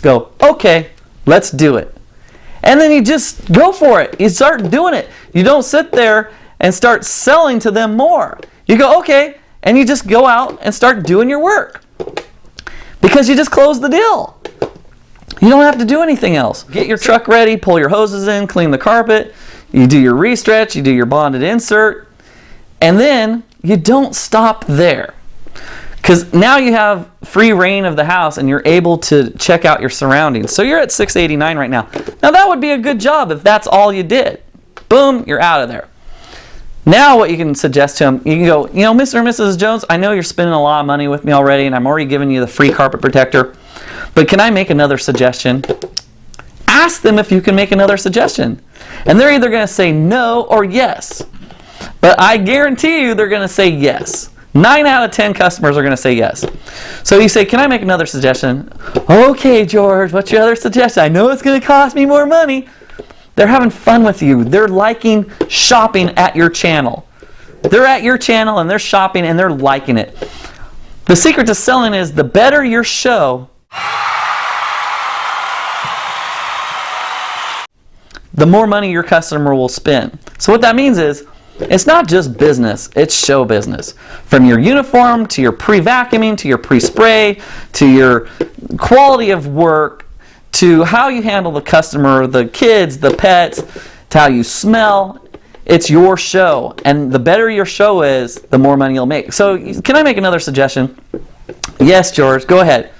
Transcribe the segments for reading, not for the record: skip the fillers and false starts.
go, okay, let's do it. And then you just go for it. You start doing it. You don't sit there and start selling to them more. You go, okay, and you just go out and start doing your work. Because you just closed the deal. You don't have to do anything else. Get your truck ready, pull your hoses in, clean the carpet, you do your restretch, you do your bonded insert, and then you don't stop there. Because now you have free reign of the house and you're able to check out your surroundings. So you're at $689 right now. Now that would be a good job if that's all you did. Boom, you're out of there. Now what you can suggest to them, you can go, you know, Mr. and Mrs. Jones, I know you're spending a lot of money with me already and I'm already giving you the free carpet protector, but can I make another suggestion? Ask them if you can make another suggestion. And they're either going to say no or yes. But I guarantee you they're going to say yes. 9 out of 10 customers are going to say yes. So you say, can I make another suggestion? Okay, George, what's your other suggestion? I know it's going to cost me more money. They're having fun with you. They're liking shopping at your channel. They're at your channel and they're shopping and they're liking it. The secret to selling is the better your show, the more money your customer will spend. So what that means is, it's not just business, it's show business. From your uniform, to your pre-vacuuming, to your pre-spray, to your quality of work, to how you handle the customer, the kids, the pets, to how you smell. It's your show. And the better your show is, the more money you'll make. So can I make another suggestion? Yes, George, go ahead.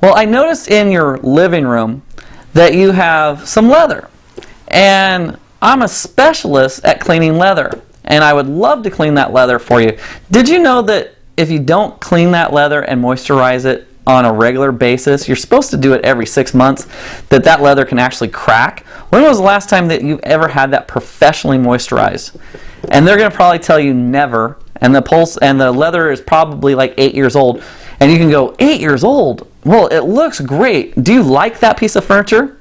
Well, I noticed in your living room that you have some leather. And I'm a specialist at cleaning leather. And I would love to clean that leather for you. Did you know that if you don't clean that leather and moisturize it on a regular basis, you're supposed to do it every 6 months, that leather can actually crack? When was the last time that you've ever had that professionally moisturized? And they're going to probably tell you never. And the leather is probably like 8 years old. And you can go, 8 years old? Well, it looks great. Do you like that piece of furniture?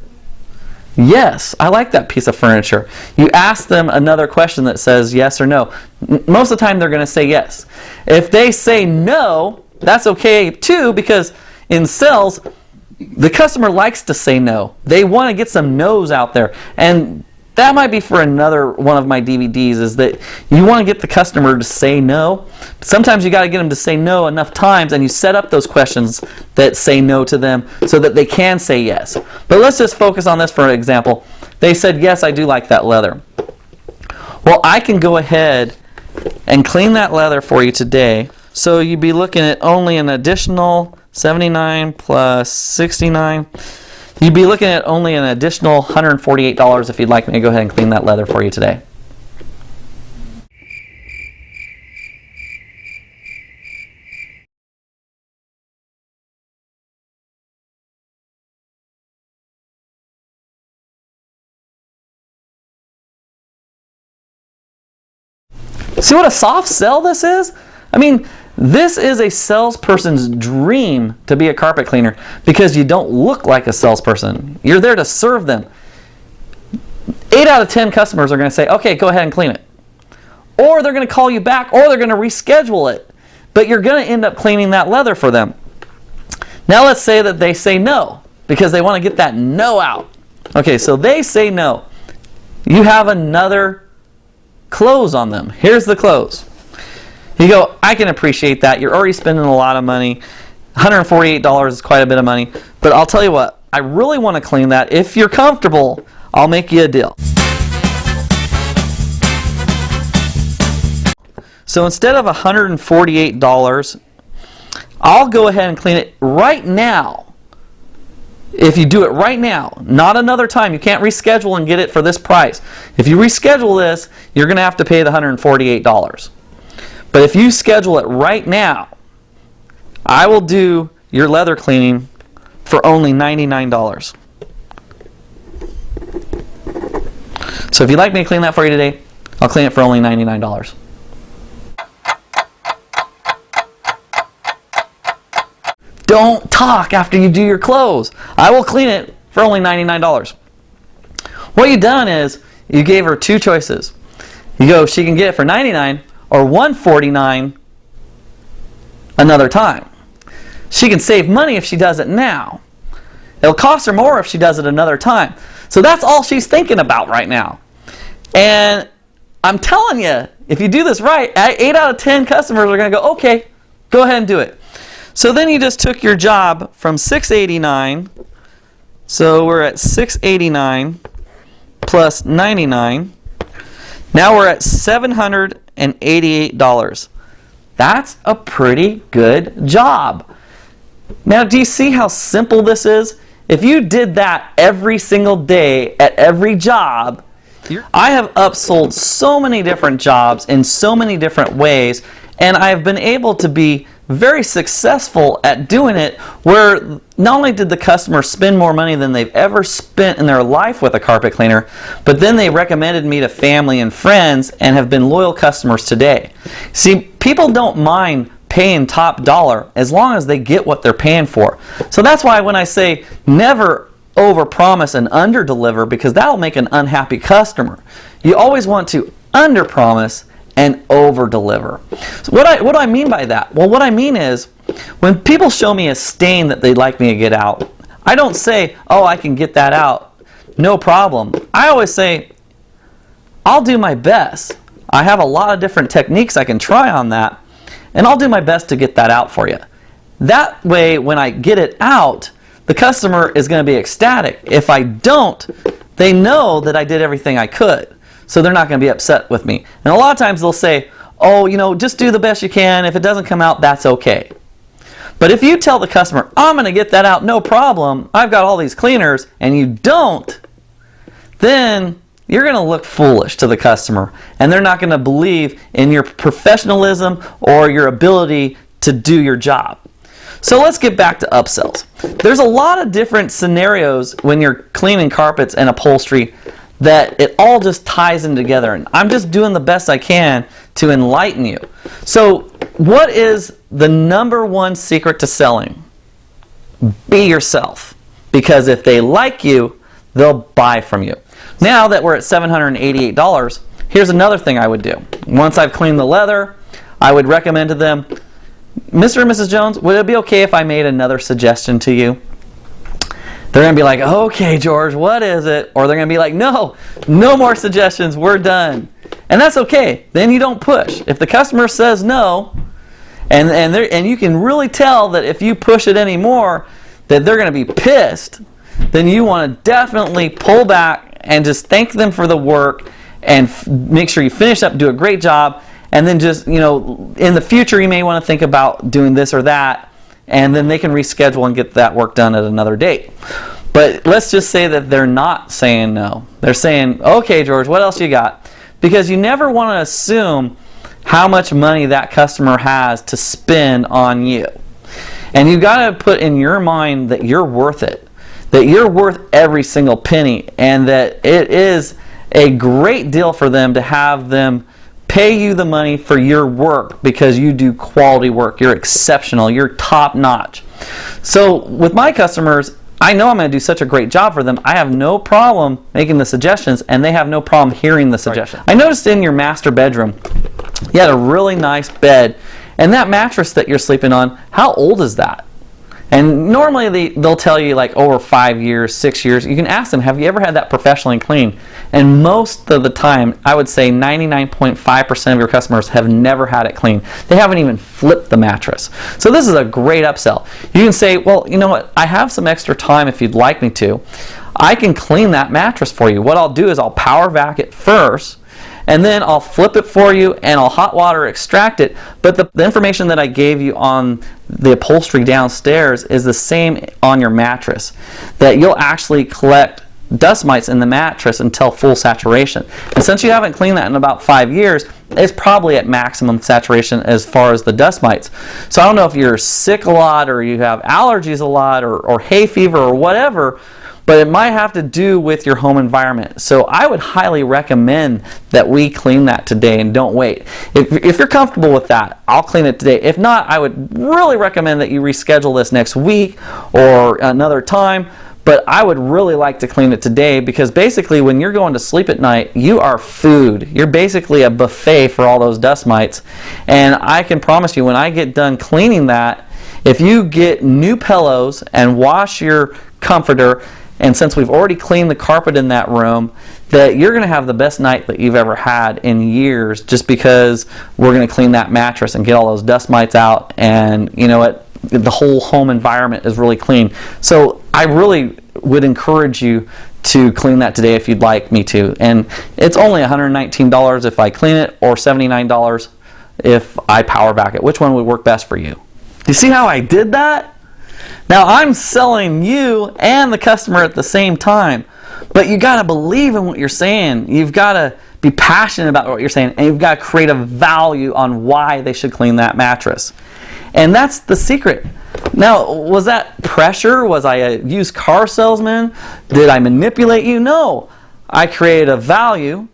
Yes, I like that piece of furniture. You ask them another question that says yes or no. Most of the time they're going to say yes. If they say no, that's okay too, because in sales, the customer likes to say no. They want to get some no's out there. And that might be for another one of my DVDs, is that you want to get the customer to say no. Sometimes you got to get them to say no enough times, and you set up those questions that say no to them so that they can say yes. But let's just focus on this for an example. They said, yes, I do like that leather. Well, I can go ahead and clean that leather for you today. So you'd be looking at only an additional $79 plus $69. You'd be looking at only an additional $148 if you'd like me to go ahead and clean that leather for you today. See what a soft sell this is? I mean, this is a salesperson's dream to be a carpet cleaner, because you don't look like a salesperson. You're there to serve them. 8 out of 10 customers are going to say, okay, go ahead and clean it. Or they're going to call you back, or they're going to reschedule it. But you're going to end up cleaning that leather for them. Now let's say that they say no, because they want to get that no out. Okay, so they say no. You have another close on them. Here's the close. You go, I can appreciate that. You're already spending a lot of money. $148 is quite a bit of money. But I'll tell you what, I really want to clean that. If you're comfortable, I'll make you a deal. So instead of $148, I'll go ahead and clean it right now. If you do it right now, not another time. You can't reschedule and get it for this price. If you reschedule this, you're going to have to pay the $148. But if you schedule it right now, I will do your leather cleaning for only $99. So if you'd like me to clean that for you today, I'll clean it for only $99. Don't talk after you do your clothes. I will clean it for only $99. What you've done is you gave her two choices. You go, she can get it for $99 or $149 another time. She can save money if she does it now. It'll cost her more if she does it another time. So that's all she's thinking about right now. And I'm telling you, if you do this right, 8 out of 10 customers are going to go, okay, go ahead and do it. So then you just took your job from $689. So we're at $689 plus $99. Now we're at $788. That's a pretty good job. Now, do you see how simple this is? If you did that every single day at every job, I have upsold so many different jobs in so many different ways, and I've been able to be very successful at doing it where not only did the customer spend more money than they've ever spent in their life with a carpet cleaner, but then they recommended me to family and friends and have been loyal customers today. See, people don't mind paying top dollar as long as they get what they're paying for. So that's why when I say never overpromise and underdeliver, because that'll make an unhappy customer. You always want to underpromise and over-deliver. So what do I mean by that? Well, what I mean is when people show me a stain that they'd like me to get out, I don't say, oh, I can get that out, no problem. I always say, I'll do my best. I have a lot of different techniques I can try on that, and I'll do my best to get that out for you. That way, when I get it out, the customer is going to be ecstatic. If I don't, they know that I did everything I could. So they're not going to be upset with me. And a lot of times they'll say, oh, you know, just do the best you can. If it doesn't come out, that's okay. But if you tell the customer, I'm going to get that out, no problem, I've got all these cleaners, and you don't, then you're going to look foolish to the customer. And they're not going to believe in your professionalism or your ability to do your job. So let's get back to upsells. There's a lot of different scenarios when you're cleaning carpets and upholstery that it all just ties in together, and I'm just doing the best I can to enlighten you. So what is the number one secret to selling? Be yourself, because if they like you, they'll buy from you. Now that we're at $788, here's another thing I would do. Once I've cleaned the leather, I would recommend to them, Mr. and Mrs. Jones, would it be okay if I made another suggestion to you? They're going to be like, okay, George, what is it? Or they're going to be like, no more suggestions, we're done. And that's okay. Then you don't push. If the customer says no, and you can really tell that if you push it anymore, that they're going to be pissed, then you want to definitely pull back and just thank them for the work and make sure you finish up, do a great job, and then just, you know, in the future you may want to think about doing this or that, and then they can reschedule and get that work done at another date. But let's just say that they're not saying no. They're saying, okay, George, what else you got? Because you never want to assume how much money that customer has to spend on you. And you've got to put in your mind that you're worth it, that you're worth every single penny, and that it is a great deal for them to have them pay you the money for your work because you do quality work. You're exceptional. You're top notch. So with my customers, I know I'm going to do such a great job for them. I have no problem making the suggestions, and they have no problem hearing the suggestions. I noticed in your master bedroom, you had a really nice bed, and that mattress that you're sleeping on, how old is that? And normally they'll tell you like over 5 years, 6 years. You can ask them, have you ever had that professionally cleaned? And most of the time, I would say 99.5% of your customers have never had it cleaned. They haven't even flipped the mattress. So this is a great upsell. You can say, well, you know what? I have some extra time if you'd like me to. I can clean that mattress for you. What I'll do is I'll power vac it first, and then I'll flip it for you and I'll hot water extract it. But the information that I gave you on the upholstery downstairs is the same on your mattress. That you'll actually collect dust mites in the mattress until full saturation. And since you haven't cleaned that in about 5 years, it's probably at maximum saturation as far as the dust mites. So I don't know if you're sick a lot or you have allergies a lot or hay fever or whatever, but it might have to do with your home environment. So I would highly recommend that we clean that today and don't wait. If you're comfortable with that, I'll clean it today. If not, I would really recommend that you reschedule this next week or another time. But I would really like to clean it today, because basically when you're going to sleep at night, you are food. You're basically a buffet for all those dust mites. And I can promise you, when I get done cleaning that, if you get new pillows and wash your comforter, and since we've already cleaned the carpet in that room, that you're going to have the best night that you've ever had in years, just because we're going to clean that mattress and get all those dust mites out, and you know what, the whole home environment is really clean. So I really would encourage you to clean that today if you'd like me to. And it's only $119 if I clean it, or $79 if I power vac it. Which one would work best for you? You see how I did that? Now I'm selling you and the customer at the same time. But you got to believe in what you're saying. You've got to be passionate about what you're saying, and you've got to create a value on why they should clean that mattress. And that's the secret. Now, was that pressure? Was I a used car salesman? Did I manipulate you? No. I created a value.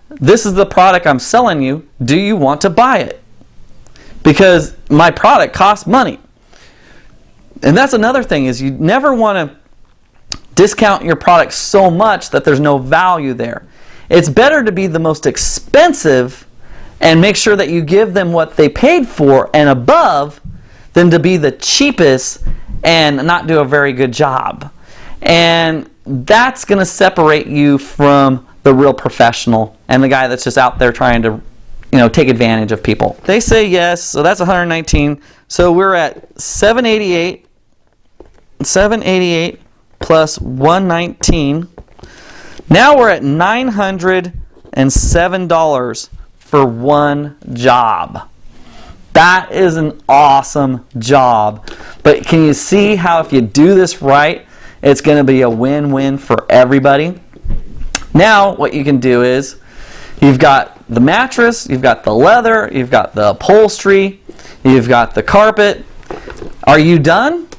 This is the product I'm selling you. Do you want to buy it? Because my product costs money. And that's another thing, is you never want to discount your product so much that there's no value there. It's better to be the most expensive and make sure that you give them what they paid for and above, than to be the cheapest and not do a very good job. And that's going to separate you from the real professional and the guy that's just out there trying to, take advantage of people. They say yes, so that's 119. So we're at 788 plus 119. Now we're at $907 for one job. That is an awesome job. But can you see how if you do this right, it's going to be a win-win for everybody? Now what you can do is, you've got the mattress, you've got the leather, you've got the upholstery, you've got the carpet. Are you done?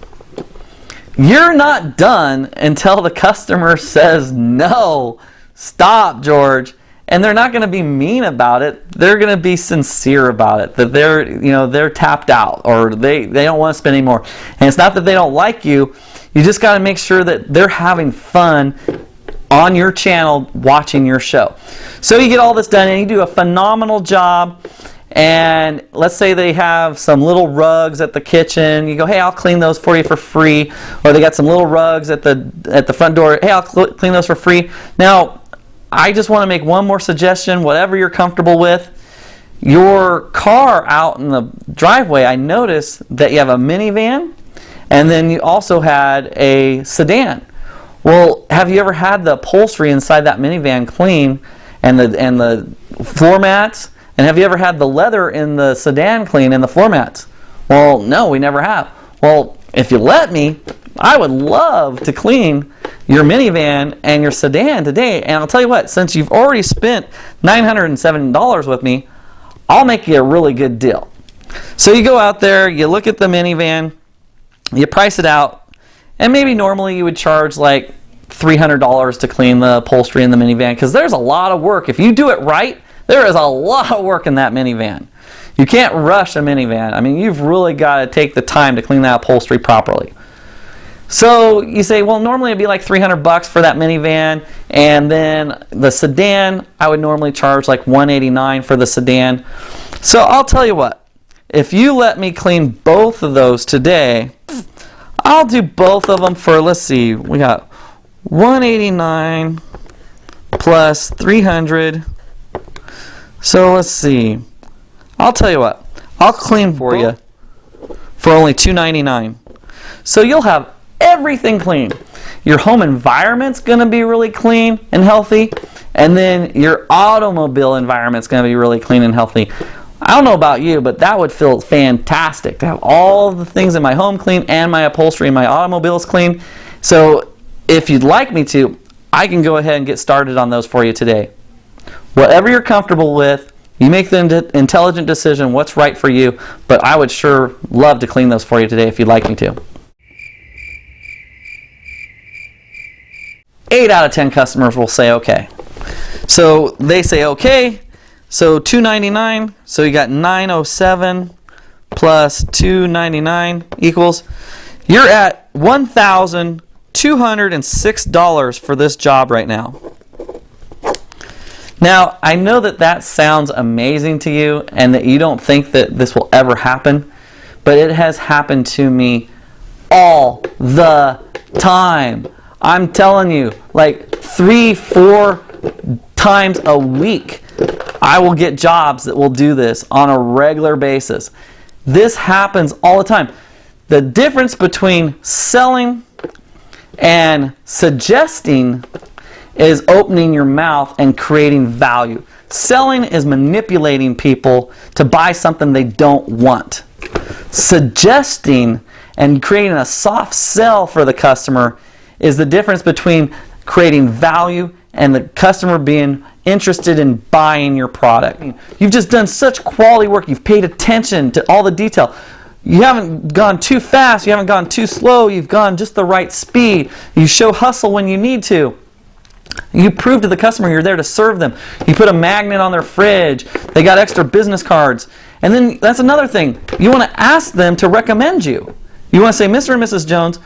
You're not done until the customer says no. Stop, George. And they're not going to be mean about it. They're going to be sincere about it. That they're tapped out, or they don't want to spend any more. And it's not that they don't like you. You just got to make sure that they're having fun on your channel watching your show. So you get all this done and you do a phenomenal job. And let's say they have some little rugs at the kitchen. You go, hey, I'll clean those for you for free. Or they got some little rugs at the front door. Hey, I'll clean those for free. Now, I just want to make one more suggestion, whatever you're comfortable with. Your car out in the driveway, I noticed that you have a minivan, and then you also had a sedan. Well, have you ever had the upholstery inside that minivan clean, and the floor mats? And have you ever had the leather in the sedan clean and the floor mats? Well, no, we never have. Well, if you let me, I would love to clean your minivan and your sedan today. And I'll tell you what, since you've already spent $907 with me, I'll make you a really good deal. So you go out there, you look at the minivan, you price it out, and maybe normally you would charge like $300 to clean the upholstery in the minivan, because there's a lot of work. If you do it right, there is a lot of work in that minivan. You can't rush a minivan. I mean, you've really got to take the time to clean that upholstery properly. So you say, well, normally it'd be like $300 for that minivan, and then the sedan, I would normally charge like $189 for the sedan. So I'll tell you what, if you let me clean both of those today, I'll do both of them for, let's see, we got $189 plus $300. So let's see. I'll tell you what, I'll clean for you for only $299. So you'll have everything clean. Your home environment's going to be really clean and healthy, and then your automobile environment's going to be really clean and healthy. I don't know about you, but that would feel fantastic to have all the things in my home clean and my upholstery and my automobiles clean. So if you'd like me to, I can go ahead and get started on those for you today. Whatever you're comfortable with, you make the intelligent decision what's right for you, but I would sure love to clean those for you today if you'd like me to. 8 out of 10 customers will say okay. So they say okay, so $299, so you got $907 plus $299 equals, you're at $1,206 for this job right now. Now, I know that that sounds amazing to you and that you don't think that this will ever happen, but it has happened to me all the time. I'm telling you, like 3-4 times a week, I will get jobs that will do this on a regular basis. This happens all the time. The difference between selling and suggesting is opening your mouth and creating value. Selling is manipulating people to buy something they don't want. Suggesting and creating a soft sell for the customer is the difference between creating value and the customer being interested in buying your product. You've just done such quality work. You've paid attention to all the detail. You haven't gone too fast. You haven't gone too slow. You've gone just the right speed. You show hustle when you need to. You prove to the customer you're there to serve them. You put a magnet on their fridge. They got extra business cards. And then that's another thing. You want to ask them to recommend you. You want to say, Mr. and Mrs. Jones,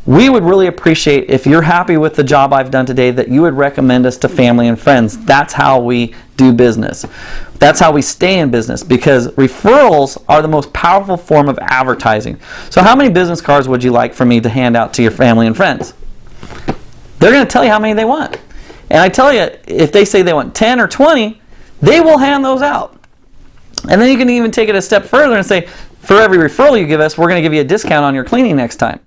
we would really appreciate if you're happy with the job I've done today that you would recommend us to family and friends. That's how we do business. That's how we stay in business, because referrals are the most powerful form of advertising. So how many business cards would you like for me to hand out to your family and friends? They're going to tell you how many they want. And I tell you, if they say they want 10 or 20, they will hand those out. And then you can even take it a step further and say, for every referral you give us, we're going to give you a discount on your cleaning next time.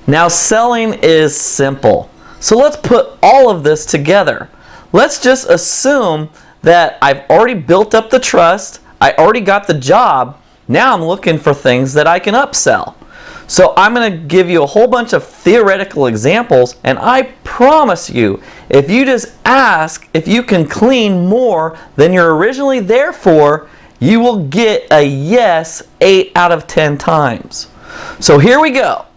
Now, selling is simple. So let's put all of this together. Let's just assume that I've already built up the trust, I already got the job, now I'm looking for things that I can upsell. So I'm going to give you a whole bunch of theoretical examples, and I promise you, if you just ask if you can clean more than you're originally there for, you will get a yes 8 out of 10 times. So here we go.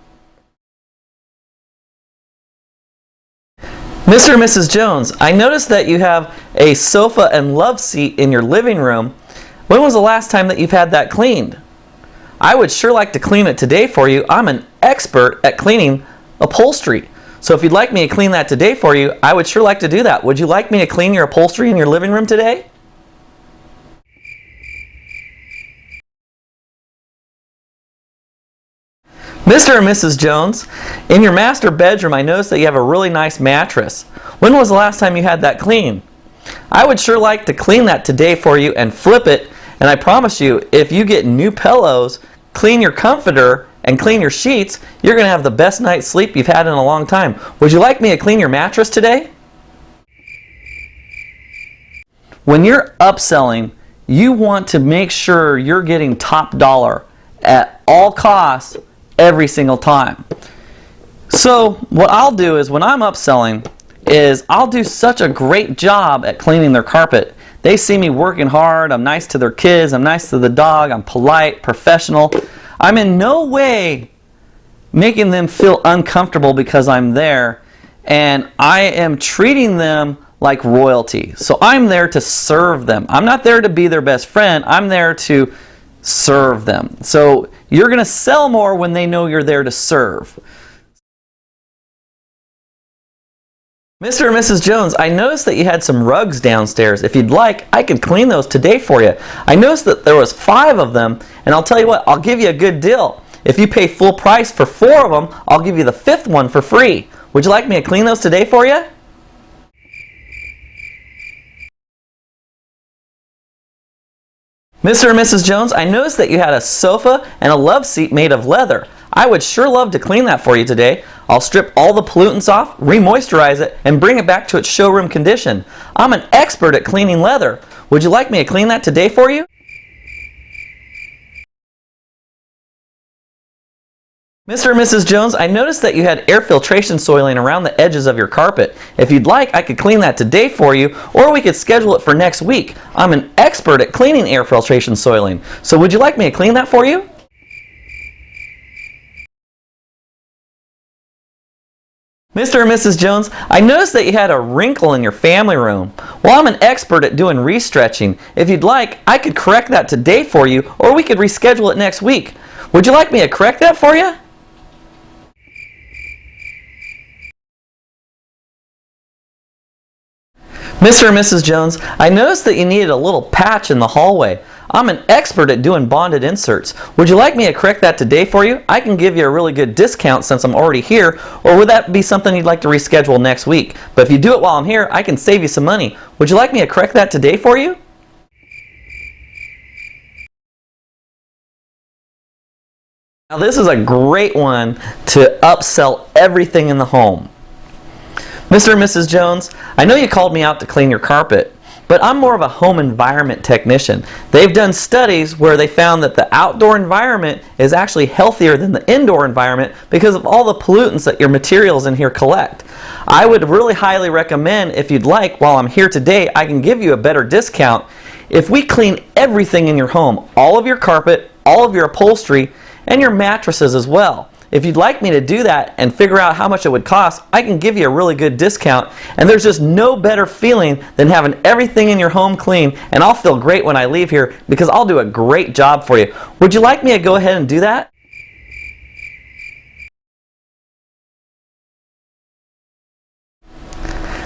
Mr. and Mrs. Jones, I noticed that you have a sofa and love seat in your living room. When was the last time that you've had that cleaned? I would sure like to clean it today for you. I'm an expert at cleaning upholstery. So if you'd like me to clean that today for you, I would sure like to do that. Would you like me to clean your upholstery in your living room today? Mr. and Mrs. Jones, in your master bedroom, I noticed that you have a really nice mattress. When was the last time you had that cleaned? I would sure like to clean that today for you and flip it, and I promise you, if you get new pillows, clean your comforter, and clean your sheets, you're going to have the best night's sleep you've had in a long time. Would you like me to clean your mattress today? When you're upselling, you want to make sure you're getting top dollar at all costs every single time. So what I'll do is, when I'm upselling, is I'll do such a great job at cleaning their carpet. They see me working hard, I'm nice to their kids, I'm nice to the dog, I'm polite, professional. I'm in no way making them feel uncomfortable because I'm there, and I am treating them like royalty. So I'm there to serve them. I'm not there to be their best friend, I'm there to serve them. So you're going to sell more when they know you're there to serve. Mr. and Mrs. Jones, I noticed that you had some rugs downstairs. If you'd like, I could clean those today for you. I noticed that there was 5 of them, and I'll tell you what, I'll give you a good deal. If you pay full price for 4 of them, I'll give you the 5th one for free. Would you like me to clean those today for you? Mr. and Mrs. Jones, I noticed that you had a sofa and a love seat made of leather. I would sure love to clean that for you today. I'll strip all the pollutants off, re-moisturize it, and bring it back to its showroom condition. I'm an expert at cleaning leather. Would you like me to clean that today for you? Mr. and Mrs. Jones, I noticed that you had air filtration soiling around the edges of your carpet. If you'd like, I could clean that today for you, or we could schedule it for next week. I'm an expert at cleaning air filtration soiling. So would you like me to clean that for you? Mr. and Mrs. Jones, I noticed that you had a wrinkle in your family room. Well, I'm an expert at doing restretching. If you'd like, I could correct that today for you, or we could reschedule it next week. Would you like me to correct that for you? Mr. and Mrs. Jones, I noticed that you needed a little patch in the hallway. I'm an expert at doing bonded inserts. Would you like me to correct that today for you? I can give you a really good discount since I'm already here, or would that be something you'd like to reschedule next week? But if you do it while I'm here, I can save you some money. Would you like me to correct that today for you? Now this is a great one to upsell everything in the home. Mr. and Mrs. Jones, I know you called me out to clean your carpet, but I'm more of a home environment technician. They've done studies where they found that the outdoor environment is actually healthier than the indoor environment because of all the pollutants that your materials in here collect. I would really highly recommend, if you'd like, while I'm here today, I can give you a better discount. If we clean everything in your home, all of your carpet, all of your upholstery, and your mattresses as well. If you'd like me to do that and figure out how much it would cost, I can give you a really good discount. And there's just no better feeling than having everything in your home clean, and I'll feel great when I leave here because I'll do a great job for you. Would you like me to go ahead and do that?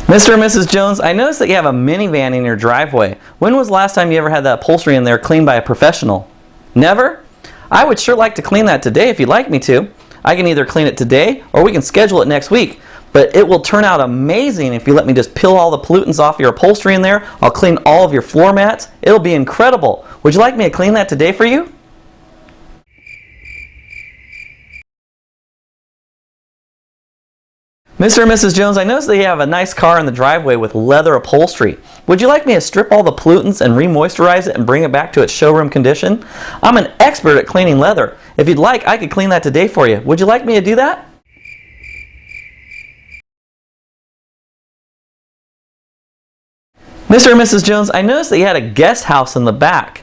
Mr. and Mrs. Jones, I noticed that you have a minivan in your driveway. When was the last time you ever had that upholstery in there cleaned by a professional? Never? I would sure like to clean that today if you'd like me to. I can either clean it today or we can schedule it next week. But it will turn out amazing if you let me just peel all the pollutants off your upholstery in there. I'll clean all of your floor mats. It'll be incredible. Would you like me to clean that today for you? Mr. and Mrs. Jones, I noticed that you have a nice car in the driveway with leather upholstery. Would you like me to strip all the pollutants and re-moisturize it and bring it back to its showroom condition? I'm an expert at cleaning leather. If you'd like, I could clean that today for you. Would you like me to do that? Mr. and Mrs. Jones, I noticed that you had a guest house in the back.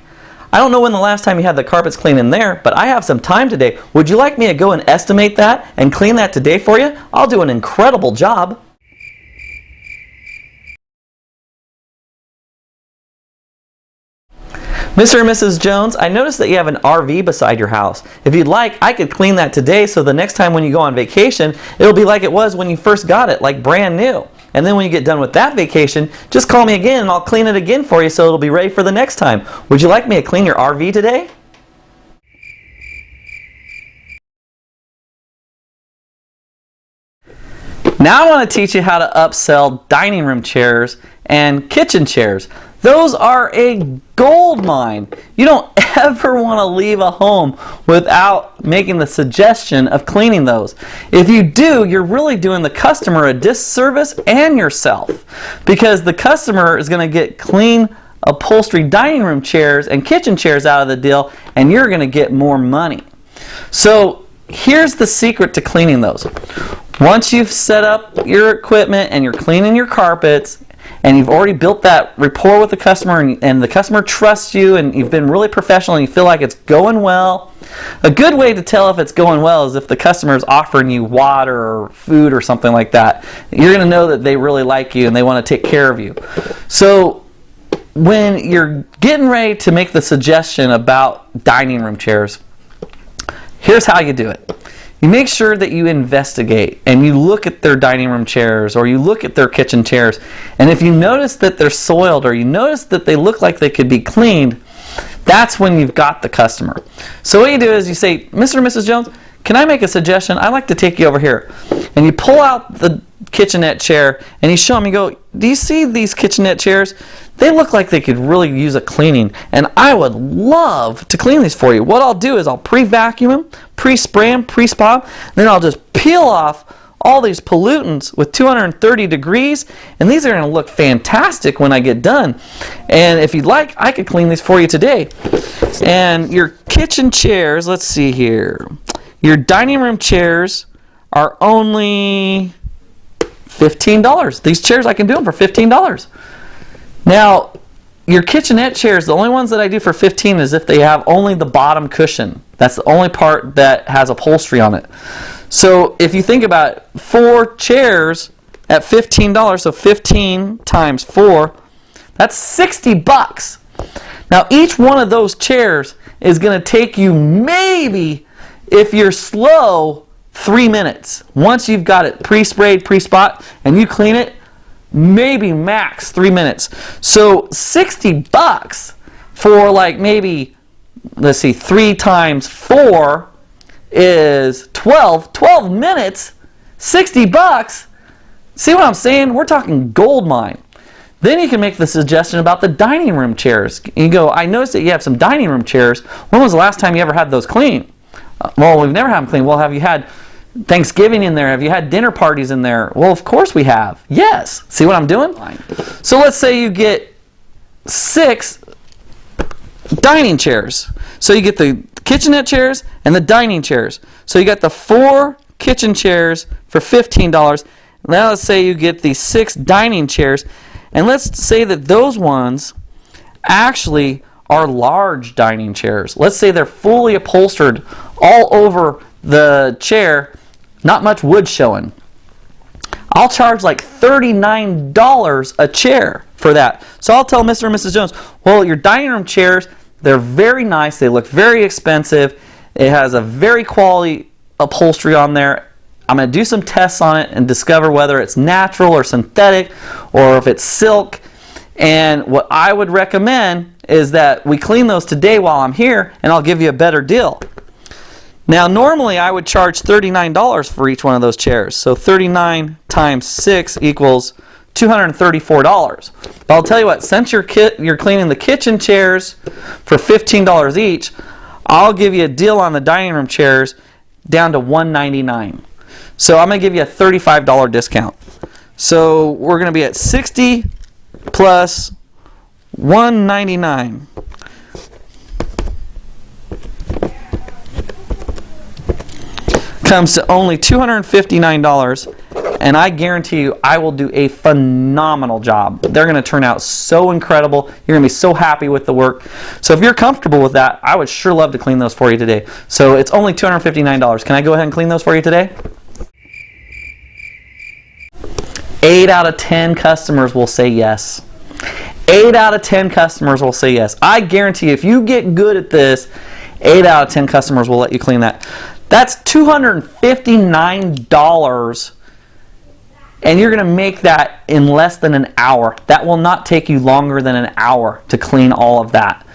I don't know when the last time you had the carpets cleaned in there, but I have some time today. Would you like me to go and estimate that and clean that today for you? I'll do an incredible job. Mr. and Mrs. Jones, I noticed that you have an RV beside your house. If you'd like, I could clean that today so the next time when you go on vacation, it'll be like it was when you first got it, like brand new. And then when you get done with that vacation, just call me again and I'll clean it again for you so it'll be ready for the next time. Would you like me to clean your RV today? Now I want to teach you how to upsell dining room chairs and kitchen chairs. Those are a gold mine. You don't ever want to leave a home without making the suggestion of cleaning those. If you do, you're really doing the customer a disservice and yourself, because the customer is going to get clean upholstery dining room chairs and kitchen chairs out of the deal, and you're going to get more money. So here's the secret to cleaning those. Once you've set up your equipment and you're cleaning your carpets, and you've already built that rapport with the customer, and the customer trusts you, and you've been really professional and you feel like it's going well. A good way to tell if it's going well is if the customer is offering you water or food or something like that. You're going to know that they really like you and they want to take care of you. So when you're getting ready to make the suggestion about dining room chairs, here's how you do it. You make sure that you investigate and you look at their dining room chairs or you look at their kitchen chairs, and if you notice that they're soiled or you notice that they look like they could be cleaned, that's when you've got the customer. So what you do is you say, Mr. and Mrs. Jones, can I make a suggestion? I'd like to take you over here. And you pull out the kitchenette chair and you show them, you go, do you see these kitchenette chairs? They look like they could really use a cleaning, and I would love to clean these for you. What I'll do is I'll pre-vacuum them, pre-spray them, pre-spot them, then I'll just peel off all these pollutants with 230 degrees, and these are going to look fantastic when I get done. And if you'd like, I could clean these for you today. And your kitchen chairs, let's see here. Your dining room chairs are only $15. These chairs, I can do them for $15. Now, your kitchenette chairs, the only ones that I do for $15 is if they have only the bottom cushion. That's the only part that has upholstery on it. So if you think about it, 4 chairs at $15, so 15 times 4, that's 60 bucks. Now each one of those chairs is going to take you maybe, if you're slow, 3 minutes. Once you've got it pre-sprayed, pre-spot, and you clean it, maybe max 3 minutes. So 60 bucks for like maybe, let's see, 3 times 4 is 12 minutes, 60 bucks. See what I'm saying? We're talking gold mine. Then you can make the suggestion about the dining room chairs. You go, I noticed that you have some dining room chairs. When was the last time you ever had those clean? Well, we've never had them clean. Well, have you had Thanksgiving in there? Have you had dinner parties in there? Well, of course we have. Yes. See what I'm doing? So let's say you get 6 dining chairs. So you get the kitchenette chairs and the dining chairs. So you got the 4 kitchen chairs for $15. Now let's say you get the 6 dining chairs, and let's say that those ones actually are large dining chairs. Let's say they're fully upholstered all over the chair, not much wood showing. I'll charge like $39 a chair for that. So I'll tell Mr. and Mrs. Jones, well, your dining room chairs, they're very nice, they look very expensive, it has a very quality upholstery on there. I'm going to do some tests on it and discover whether it's natural or synthetic or if it's silk. And what I would recommend is that we clean those today while I'm here, and I'll give you a better deal. Now normally I would charge $39 for each one of those chairs. So 39 times 6 equals $234. But I'll tell you what, since you're cleaning the kitchen chairs for $15 each, I'll give you a deal on the dining room chairs down to $199. So I'm going to give you a $35 discount. So we're going to be at 60 plus $199. Comes to only $259, and I guarantee you I will do a phenomenal job. They're going to turn out so incredible. You're going to be so happy with the work. So if you're comfortable with that, I would sure love to clean those for you today. So it's only $259. Can I go ahead and clean those for you today? 8 out of 10 customers will say yes. 8 out of 10 customers will say yes. I guarantee you, if you get good at this, 8 out of 10 customers will let you clean that. That's $259, and you're going to make that in less than an hour. That will not take you longer than an hour to clean all of that.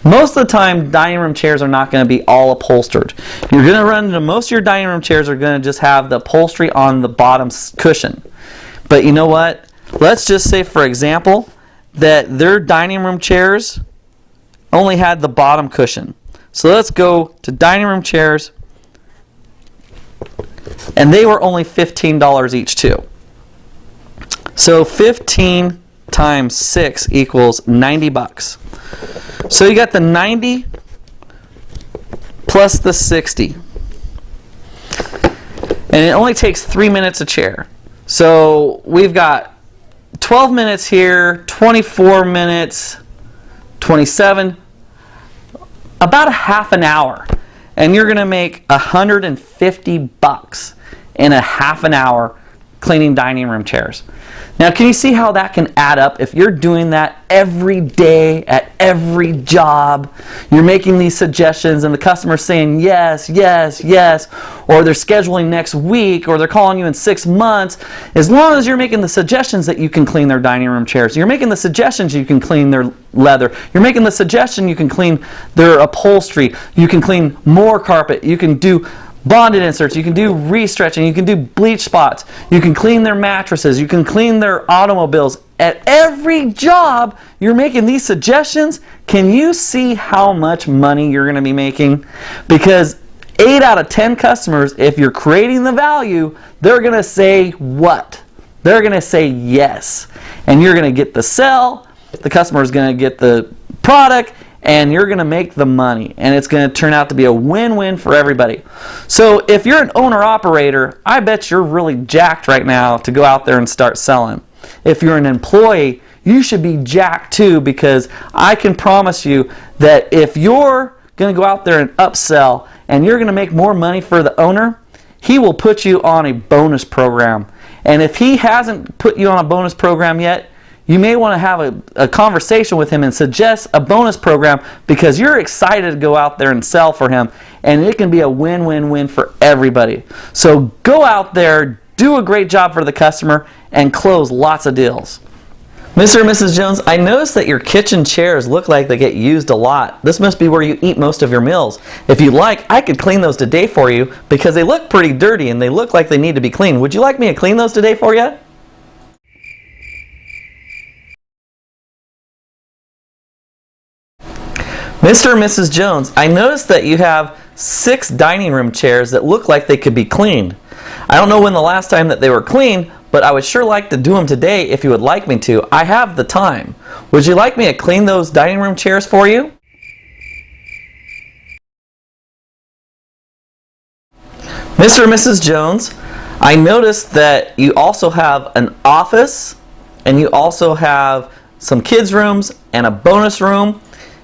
Most of the time, dining room chairs are not going to be all upholstered. You're going to run into most of your dining room chairs are going to just have the upholstery on the bottom cushion. But you know what? Let's just say, for example, that their dining room chairs only had the bottom cushion. So let's go to dining room chairs, and they were only $15 each too. So 15 times 6 equals 90 bucks. So you got the 90 plus the 60. And it only takes 3 minutes a chair. So we've got 12 minutes here, 24 minutes, 27, about a half an hour. And you're going to make 150 bucks in a half an hour cleaning dining room chairs. Now, can you see how that can add up? If you're doing that every day at every job, you're making these suggestions and the customer's saying yes, yes, yes, or they're scheduling next week, or they're calling you in 6 months. As long as you're making the suggestions that you can clean their dining room chairs, you're making the suggestions you can clean their leather, you're making the suggestion you can clean their upholstery, you can clean more carpet, you can do bonded inserts, you can do restretching, you can do bleach spots, you can clean their mattresses, you can clean their automobiles. At every job, you're making these suggestions. Can you see how much money you're going to be making? Because 8 out of 10 customers, if you're creating the value, they're going to say what? They're going to say yes. And you're going to get the sell, the customer is going to get the product, and you're going to make the money, and it's going to turn out to be a win-win for everybody. So if you're an owner-operator, I bet you're really jacked right now to go out there and start selling. If you're an employee, you should be jacked too, because I can promise you that if you're going to go out there and upsell and you're going to make more money for the owner, he will put you on a bonus program. And if he hasn't put you on a bonus program yet, you may want to have a conversation with him and suggest a bonus program, because you're excited to go out there and sell for him, and it can be a win-win-win for everybody. So go out there, do a great job for the customer, and close lots of deals. Mr. and Mrs. Jones, I noticed that your kitchen chairs look like they get used a lot. This must be where you eat most of your meals. If you'd like, I could clean those today for you, because they look pretty dirty and they look like they need to be cleaned. Would you like me to clean those today for you? Mr. and Mrs. Jones, I noticed that you have 6 dining room chairs that look like they could be cleaned. I don't know when the last time that they were cleaned, but I would sure like to do them today if you would like me to. I have the time. Would you like me to clean those dining room chairs for you? Mr. and Mrs. Jones, I noticed that you also have an office, and you also have some kids' rooms and a bonus room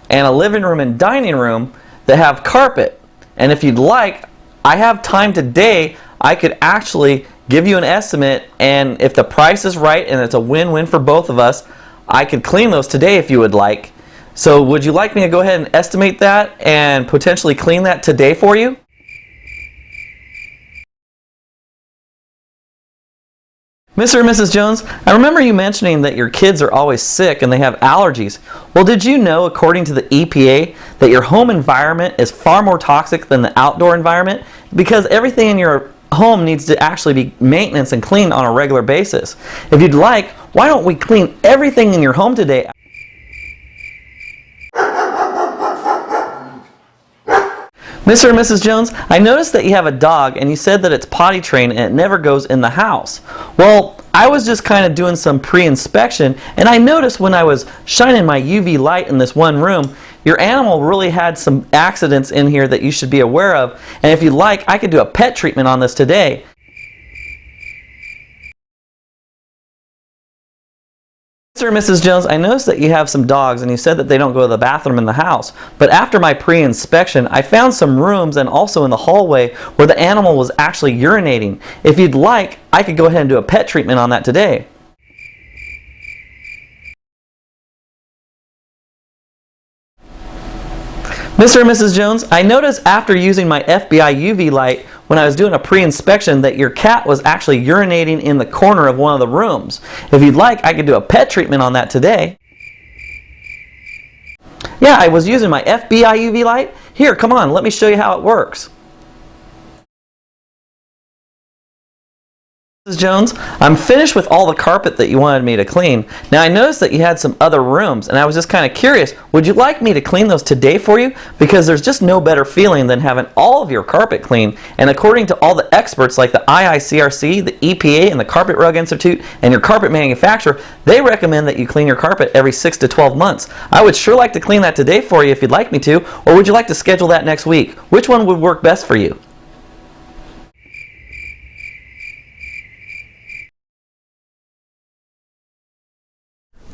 and a living room and dining room that have carpet. And if you'd like, I have time today. I could actually give you an estimate, and if the price is right and it's a win-win for both of us, I could clean those today if you would like. So would you like me to go ahead and estimate that and potentially clean that today for you? Mr. and Mrs. Jones, I remember you mentioning that your kids are always sick and they have allergies. Well, did you know, according to the EPA, that your home environment is far more toxic than the outdoor environment? Because everything in your home needs to actually be maintenance and cleaned on a regular basis. If you'd like, why don't we clean everything in your home today? Mr. and Mrs. Jones, I noticed that you have a dog and you said that it's potty trained and it never goes in the house. Well, I was just kind of doing some pre-inspection, and I noticed when I was shining my UV light in this one room, your animal really had some accidents in here that you should be aware of. And if you'd like, I could do a pet treatment on this today. Mr. and Mrs. Jones, I noticed that you have some dogs and you said that they don't go to the bathroom in the house. But after my pre-inspection, I found some rooms and also in the hallway where the animal was actually urinating. If you'd like, I could go ahead and do a pet treatment on that today. Mr. and Mrs. Jones, I noticed after using my FBI UV light when I was doing a pre-inspection that your cat was actually urinating in the corner of one of the rooms. If you'd like, I could do a pet treatment on that today. Yeah, I was using my FBI UV light. Here, come on, let me show you how it works. Mrs. Jones, I'm finished with all the carpet that you wanted me to clean. Now I noticed that you had some other rooms, and I was just kind of curious, would you like me to clean those today for you? Because there's just no better feeling than having all of your carpet clean. And according to all the experts like the IICRC, the EPA, and the Carpet Rug Institute, and your carpet manufacturer, they recommend that you clean your carpet every 6 to 12 months. I would sure like to clean that today for you if you'd like me to, or would you like to schedule that next week? Which one would work best for you?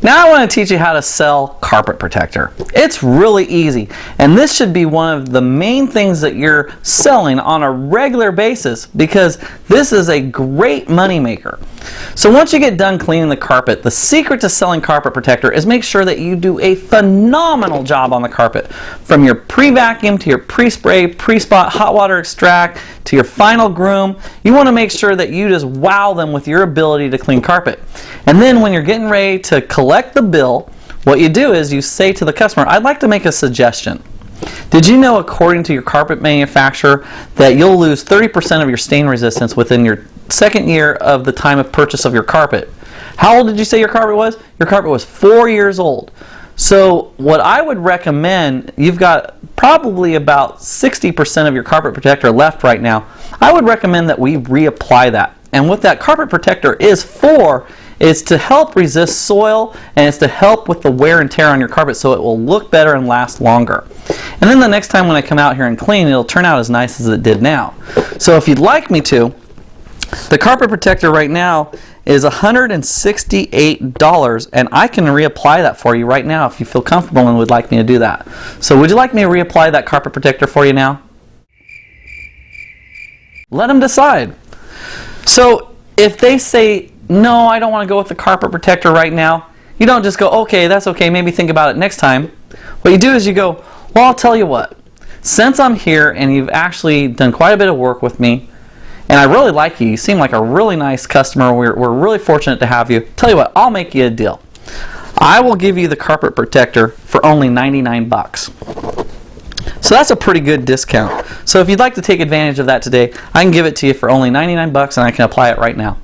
Now I want to teach you how to sell carpet protector. It's really easy, and this should be one of the main things that you're selling on a regular basis, because this is a great money maker. So once you get done cleaning the carpet, the secret to selling carpet protector is make sure that you do a phenomenal job on the carpet. From your pre-vacuum to your pre-spray, pre-spot, hot water extract, to your final groom, you want to make sure that you just wow them with your ability to clean carpet. And then when you're getting ready to collect the bill, what you do is you say to the customer, I'd like to make a suggestion. Did you know, according to your carpet manufacturer, that you'll lose 30% of your stain resistance within your second year of the time of purchase of your carpet? How old did you say your carpet was? Your carpet was 4 years old. So what I would recommend, you've got probably about 60% of your carpet protector left right now. I would recommend that we reapply that. And what that carpet protector is for is to help resist soil, and it's to help with the wear and tear on your carpet so it will look better and last longer. And then the next time when I come out here and clean, it'll turn out as nice as it did now. So if you'd like me to, the carpet protector right now is $168, and I can reapply that for you right now if you feel comfortable and would like me to do that. So would you like me to reapply that carpet protector for you now? Let them decide. So if they say, no, I don't want to go with the carpet protector right now, you don't just go, okay, that's okay, maybe think about it next time. What you do is you go, well, I'll tell you what. Since I'm here and you've actually done quite a bit of work with me, and I really like you seem like a really nice customer, we're really fortunate to have you. Tell you what, I'll make you a deal. I will give you the carpet protector for only 99 bucks. So that's a pretty good discount. So if you'd like to take advantage of that today, I can give it to you for only 99 bucks and I can apply it right now.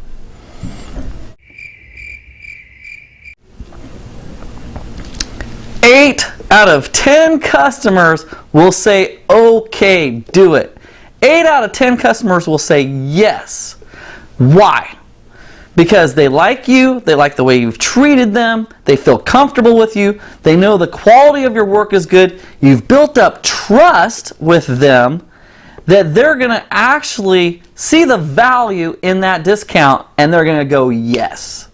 Eight out of 10 customers will say, okay, do it. 8 out of 10 customers will say yes. Why? Because they like you, they like the way you've treated them, they feel comfortable with you, they know the quality of your work is good, you've built up trust with them that they're going to actually see the value in that discount and they're going to go yes.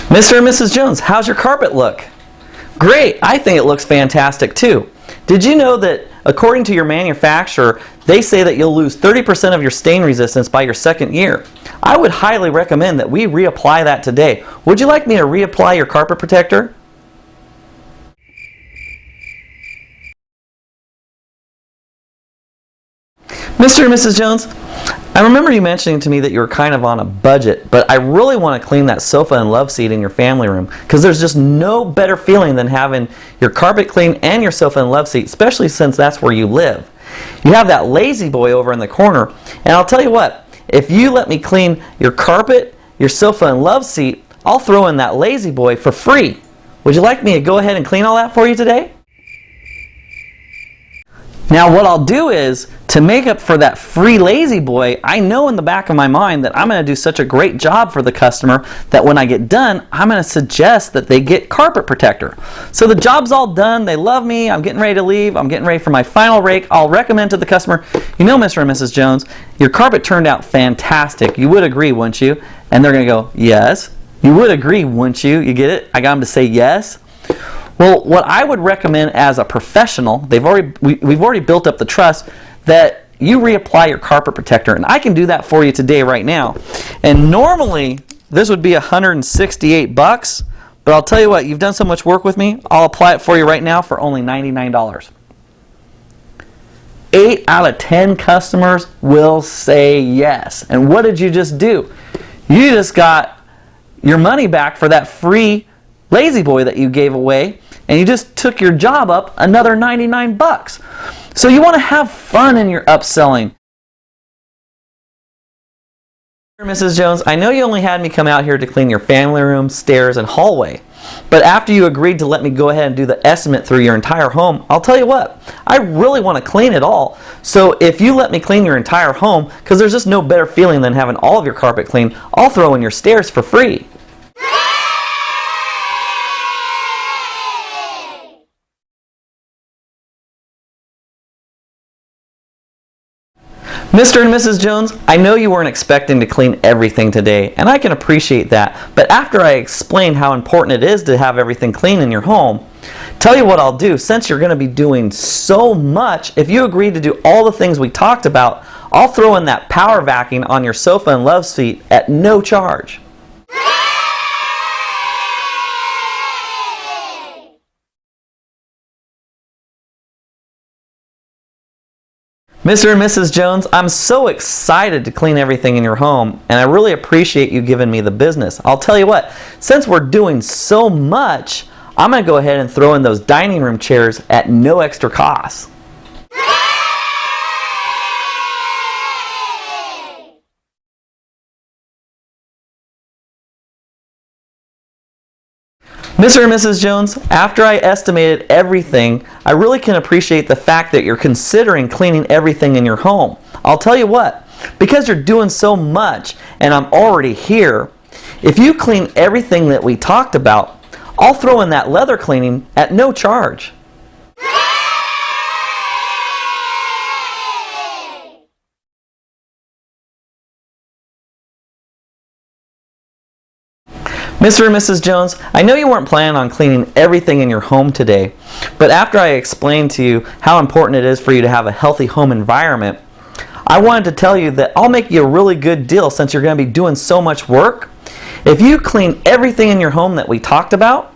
Mr. and Mrs. Jones, how's your carpet look? Great, I think it looks fantastic too. Did you know that according to your manufacturer, they say that you'll lose 30% of your stain resistance by your second year? I would highly recommend that we reapply that today. Would you like me to reapply your carpet protector? Mr. and Mrs. Jones, I remember you mentioning to me that you were kind of on a budget, but I really want to clean that sofa and love seat in your family room because there's just no better feeling than having your carpet clean and your sofa and love seat, especially since that's where you live. You have that lazy boy over in the corner, and I'll tell you what, if you let me clean your carpet, your sofa and love seat, I'll throw in that lazy boy for free. Would you like me to go ahead and clean all that for you today? Now what I'll do is, to make up for that free lazy boy, I know in the back of my mind that I'm going to do such a great job for the customer that when I get done, I'm going to suggest that they get carpet protector. So the job's all done, they love me, I'm getting ready to leave, I'm getting ready for my final rake. I'll recommend to the customer, you know, Mr. and Mrs. Jones, your carpet turned out fantastic. You would agree, wouldn't you? And they're going to go, yes. You would agree, wouldn't you? You get it? I got them to say yes. Well, what I would recommend as a professional, we've already built up the trust that you reapply your carpet protector, and I can do that for you today right now. And normally this would be 168 bucks, but I'll tell you what, you've done so much work with me, I'll apply it for you right now for only $99. 8 out of 10 customers will say yes. And what did you just do? You just got your money back for that free lazy boy that you gave away, and you just took your job up another 99 bucks. So you want to have fun in your upselling. Mrs. Jones, I know you only had me come out here to clean your family room, stairs, and hallway. But after you agreed to let me go ahead and do the estimate through your entire home, I'll tell you what, I really want to clean it all. So if you let me clean your entire home, because there's just no better feeling than having all of your carpet clean, I'll throw in your stairs for free. Mr. and Mrs. Jones, I know you weren't expecting to clean everything today, and I can appreciate that, but after I explained how important it is to have everything clean in your home, tell you what I'll do, since you're going to be doing so much, if you agree to do all the things we talked about, I'll throw in that power vacuum on your sofa and love seat at no charge. Mr. and Mrs. Jones, I'm so excited to clean everything in your home, and I really appreciate you giving me the business. I'll tell you what, since we're doing so much, I'm going to go ahead and throw in those dining room chairs at no extra cost. Mr. and Mrs. Jones, after I estimated everything, I really can appreciate the fact that you're considering cleaning everything in your home. I'll tell you what, because you're doing so much and I'm already here, if you clean everything that we talked about, I'll throw in that leather cleaning at no charge. Mr. and Mrs. Jones, I know you weren't planning on cleaning everything in your home today, but after I explained to you how important it is for you to have a healthy home environment, I wanted to tell you that I'll make you a really good deal since you're going to be doing so much work. If you clean everything in your home that we talked about,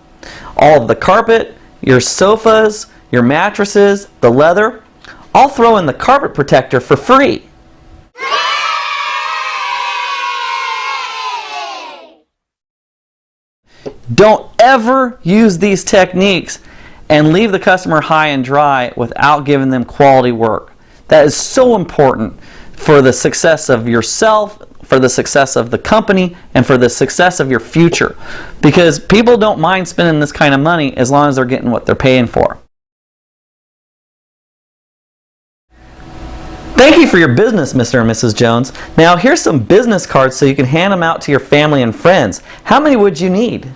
all of the carpet, your sofas, your mattresses, the leather, I'll throw in the carpet protector for free. Don't ever use these techniques and leave the customer high and dry without giving them quality work. That is so important for the success of yourself, for the success of the company, and for the success of your future. Because people don't mind spending this kind of money as long as they're getting what they're paying for. Thank you for your business, Mr. and Mrs. Jones. Now here's some business cards so you can hand them out to your family and friends. How many would you need?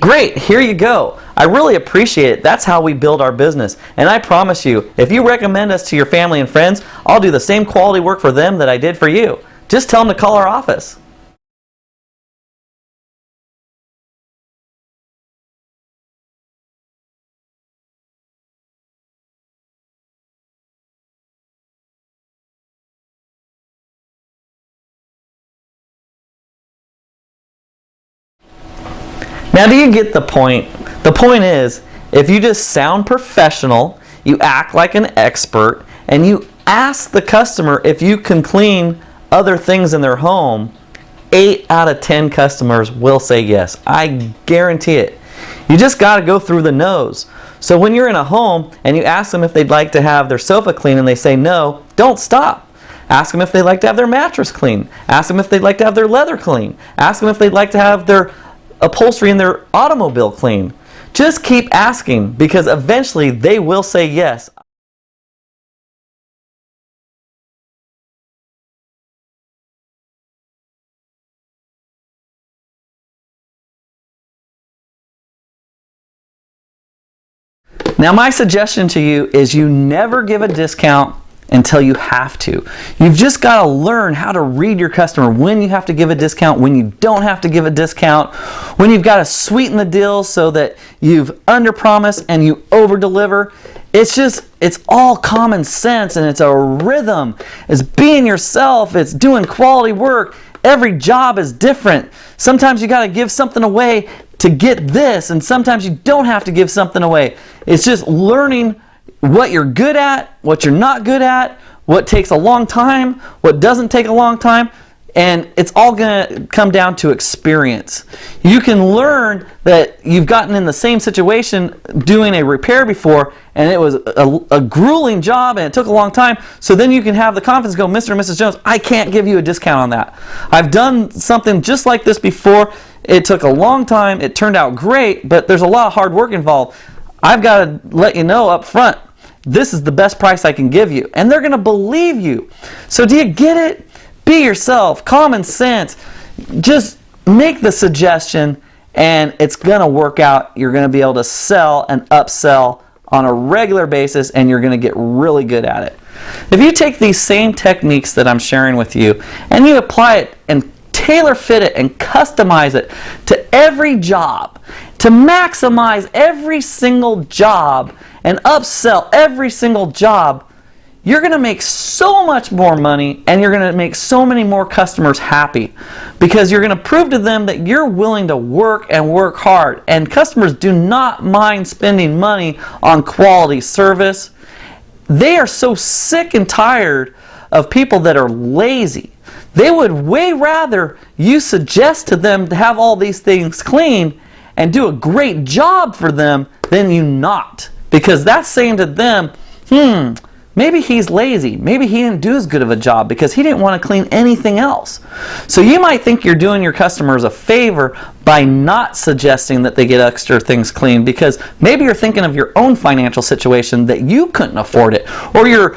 Great, here you go. I really appreciate it. That's how we build our business. And I promise you, if you recommend us to your family and friends, I'll do the same quality work for them that I did for you. Just tell them to call our office. Now, do you get the point? The point is, if you just sound professional, you act like an expert, and you ask the customer if you can clean other things in their home, 8 out of 10 customers will say yes. I guarantee it. You just got to go through the nose. So when you're in a home and you ask them if they'd like to have their sofa cleaned and they say no, don't stop. Ask them if they'd like to have their mattress cleaned. Ask them if they'd like to have their leather cleaned. Ask them if they'd like to have their upholstery in their automobile cleaned. Just keep asking, because eventually they will say yes. Now my suggestion to you is you never give a discount until you have to. You've just got to learn how to read your customer, when you have to give a discount, when you don't have to give a discount, when you've got to sweeten the deal so that you've under-promised and you over-deliver. It's all common sense, and it's a rhythm. It's being yourself. It's doing quality work. Every job is different. Sometimes you got to give something away to get this, and sometimes you don't have to give something away. It's just learning what you're good at, what you're not good at, what takes a long time, what doesn't take a long time, and it's all going to come down to experience. You can learn that you've gotten in the same situation doing a repair before, and it was a grueling job and it took a long time, so then you can have the confidence go, Mr. and Mrs. Jones, I can't give you a discount on that. I've done something just like this before. It took a long time, it turned out great, but there's a lot of hard work involved. I've got to let you know up front, this is the best price I can give you. And they're going to believe you. So do you get it? Be yourself. Common sense. Just make the suggestion and it's going to work out. You're going to be able to sell and upsell on a regular basis, and you're going to get really good at it. If you take these same techniques that I'm sharing with you and you apply it and tailor fit it and customize it to every job, to maximize every single job and upsell every single job, you're going to make so much more money, and you're going to make so many more customers happy, because you're going to prove to them that you're willing to work and work hard. And customers do not mind spending money on quality service. They are so sick and tired of people that are lazy. They would way rather you suggest to them to have all these things clean and do a great job for them than you not. Because that's saying to them, maybe he's lazy. Maybe he didn't do as good of a job because he didn't want to clean anything else. So you might think you're doing your customers a favor by not suggesting that they get extra things cleaned, because maybe you're thinking of your own financial situation that you couldn't afford it, or you're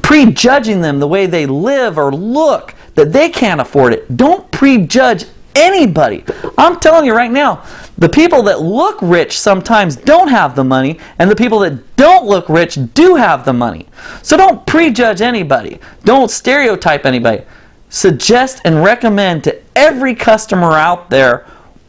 prejudging them the way they live or look, that they can't afford it. Don't prejudge anybody. I'm telling you right now, the people that look rich sometimes don't have the money, and the people that don't look rich do have the money. So don't prejudge anybody. Don't stereotype anybody. Suggest and recommend to every customer out there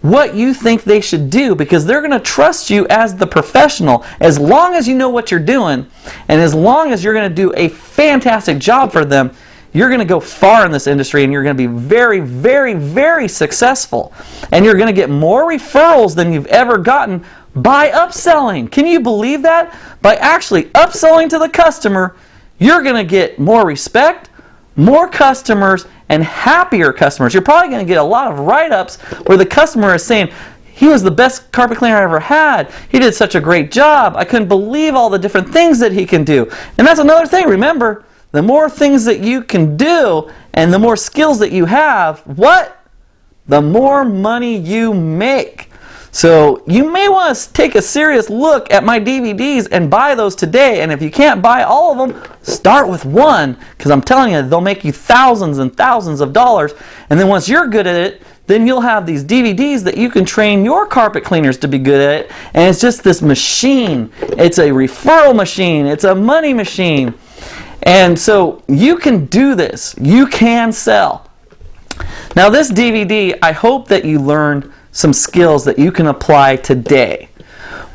what you think they should do, because they're going to trust you as the professional as long as you know what you're doing, and as long as you're going to do a fantastic job for them. You're going to go far in this industry, and you're going to be very, very, very successful. And you're going to get more referrals than you've ever gotten by upselling. Can you believe that? By actually upselling to the customer, you're going to get more respect, more customers, and happier customers. You're probably going to get a lot of write-ups where the customer is saying, he was the best carpet cleaner I ever had. He did such a great job. I couldn't believe all the different things that he can do. And that's another thing. Remember, the more things that you can do and the more skills that you have, what? The more money you make. So you may want to take a serious look at my DVDs and buy those today. And if you can't buy all of them, start with one, because I'm telling you, they'll make you thousands and thousands of dollars. And then once you're good at it, then you'll have these DVDs that you can train your carpet cleaners to be good at it. And it's just this machine. It's a referral machine. It's a money machine. And so you can do this. You can sell. Now this DVD, I hope that you learned some skills that you can apply today.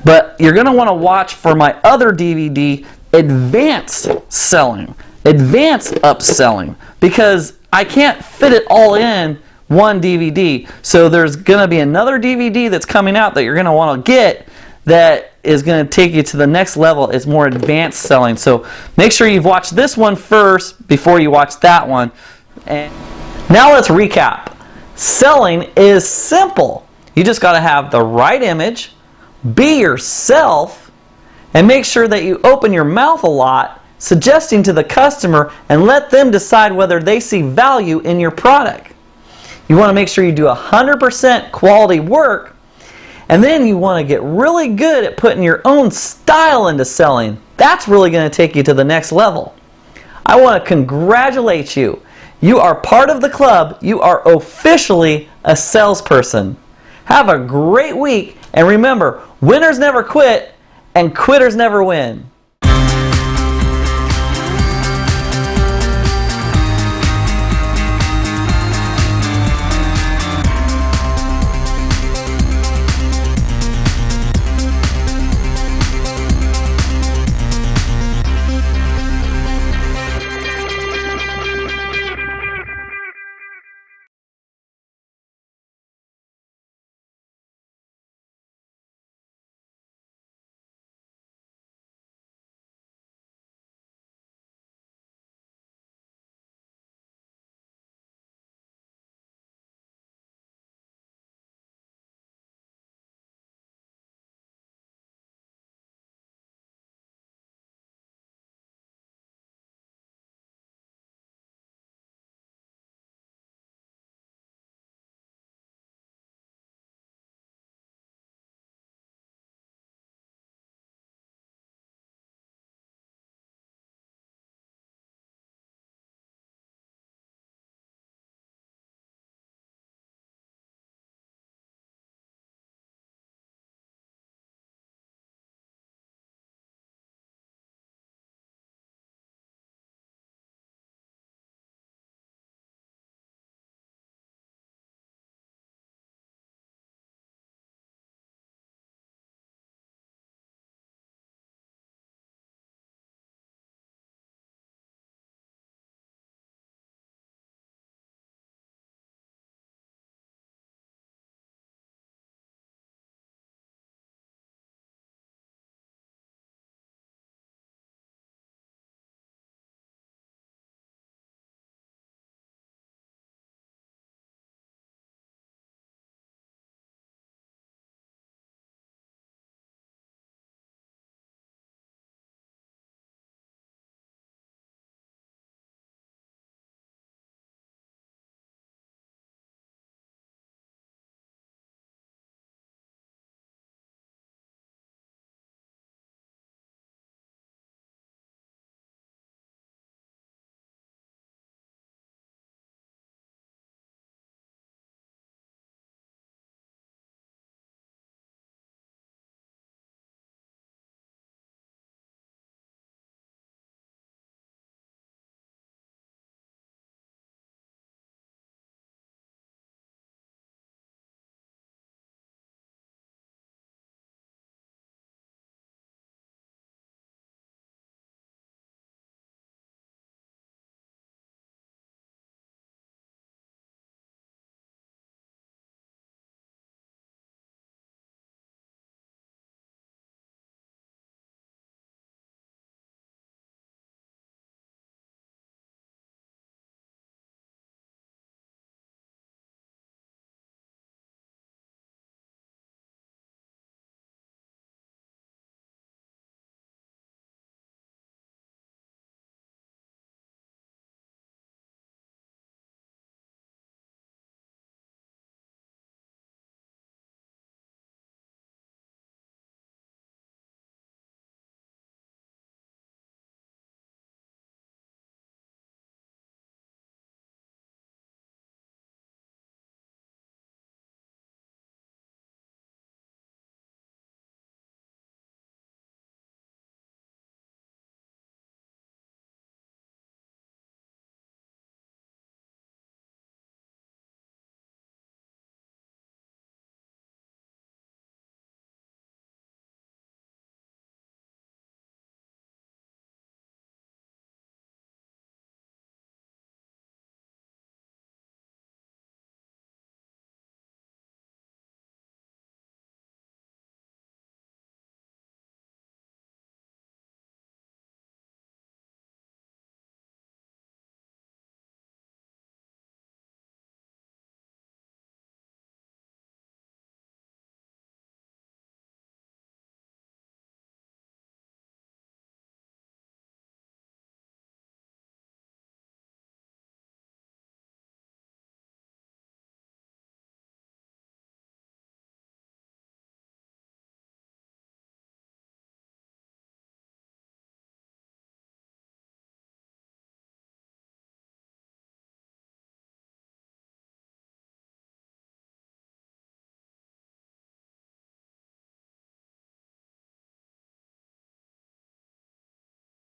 But you're going to want to watch for my other DVD, Advanced Selling, Advanced Upselling, because I can't fit it all in one DVD. So there's going to be another DVD that's coming out that you're going to want to get that is going to take you to the next level. It's more advanced selling. So make sure you've watched this one first before you watch that one. And now let's recap. Selling is simple. You just got to have the right image, be yourself, and make sure that you open your mouth a lot, suggesting to the customer, and let them decide whether they see value in your product. You want to make sure you do 100% quality work, and then you want to get really good at putting your own style into selling. That's really going to take you to the next level. I want to congratulate you. You are part of the club. You are officially a salesperson. Have a great week, and remember, winners never quit and quitters never win.